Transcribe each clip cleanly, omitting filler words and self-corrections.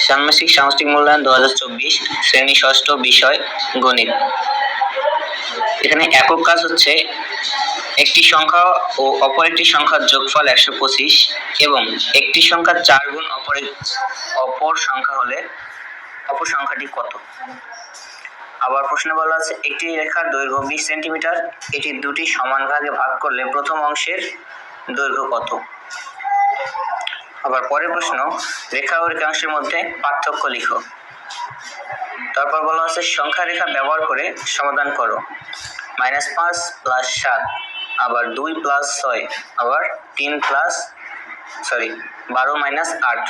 ষান্মাসিক সামষ্টিক মূল্যায়ন 2024 শ্রেণী ষষ্ঠ, বিষয় গণিত। এখানে একক কাজ হচ্ছে একটি সংখ্যা ও অপর একটি সংখ্যার যোগফল 125 এবং একটি সংখ্যার 4 গুণ অপর সংখ্যা হলে অপর সংখ্যাটি কত। আবার প্রশ্নে বলা আছে একটি রেখার দৈর্ঘ্য 20 সেন্টিমিটার, এটি দুটি সমান ভাগে ভাগ করলে প্রথম অংশের দৈর্ঘ্য কত। আবার পরের প্রশ্ন রেখা ও রেখাংশের মধ্যে পার্থক্য লিখো। তারপর বলা আছে সংখ্যা রেখা ব্যবহার করে সমাধান করো। -5 + 7, আবার 2 + 6, আবার 12 - 8।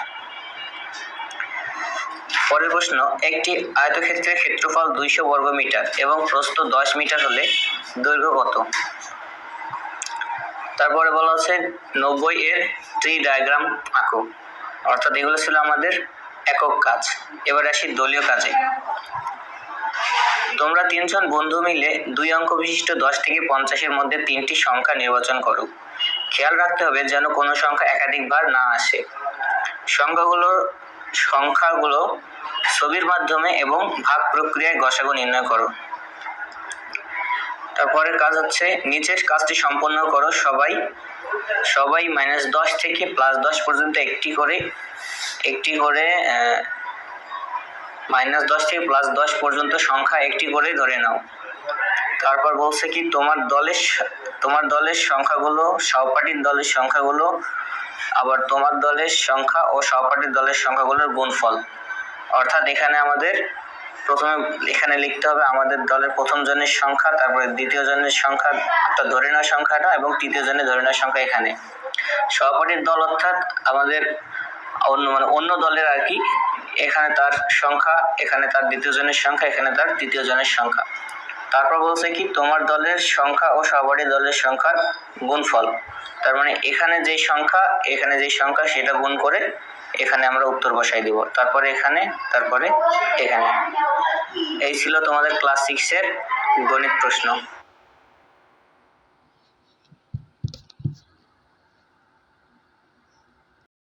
পরের প্রশ্ন একটি আয়তক্ষেত্রের ক্ষেত্রফল 200 বর্গমিটার এবং প্রস্থ 10 মিটার হলে দৈর্ঘ্য কত। তারপরে বলা আছে 90 এর ট্রি ডায়াগ্রাম আঁকো। অর্থাৎ এগুলো ছিল আমাদের একক কাজ। এবার আসি দলীয় কাজে। তোমরা 3 জন বন্ধু মিলে 2 অঙ্ক বিশিষ্ট 10 থেকে 50 এর মধ্যে 3টি সংখ্যা নির্বাচন করো। খেয়াল রাখতে হবে যেন কোনো সংখ্যা একাধিকবার না আসে। সংখ্যাগুলো ছবির মাধ্যমে এবং ভাগ প্রক্রিয়ায় গসাগু নির্ণয় করো। তারপরের কাজ হচ্ছে নিচের কাজটি সম্পন্ন করো। সবাই -10 থেকে +10 পর্যন্ত একটি করে -10 থেকে +10 পর্যন্ত সংখ্যা একটি করে ধরে নাও। তারপর বলছে কি তোমার দলের সংখ্যাগুলো সহপাঠীর দলের সংখ্যাগুলো, আবার তোমার দলের সংখ্যা ও সহপাঠীর দলের সংখ্যাগুলোর গুণফল। অর্থাৎ এখানে আমাদের প্রথমে লিখতে হবে আমাদের দলের প্রথম জনের সংখ্যা, তারপরে দ্বিতীয় জনের সংখ্যা অর্থাৎ ধরে নেওয়া সংখ্যাটা, এবং তৃতীয় জনের ধরে নেওয়া সংখ্যা। এখানে সহপাঠীর দল অর্থাৎ আমাদের অন্য দলের আর কি। এখানে তার সংখ্যা, এখানে তার দ্বিতীয় জনের সংখ্যা, এখানে তার তৃতীয় জনের সংখ্যা। তারপর বলছে কি তোমার দলের সংখ্যা ও সহপাঠী দলের সংখ্যার গুণফল। তার মানে এখানে যে সংখ্যা সেটা গুণ করে এখানে আমরা উত্তর বসাই দিব। তারপরে এখানে এই ছিল তোমাদের ক্লাস 6 এর গণিত প্রশ্ন।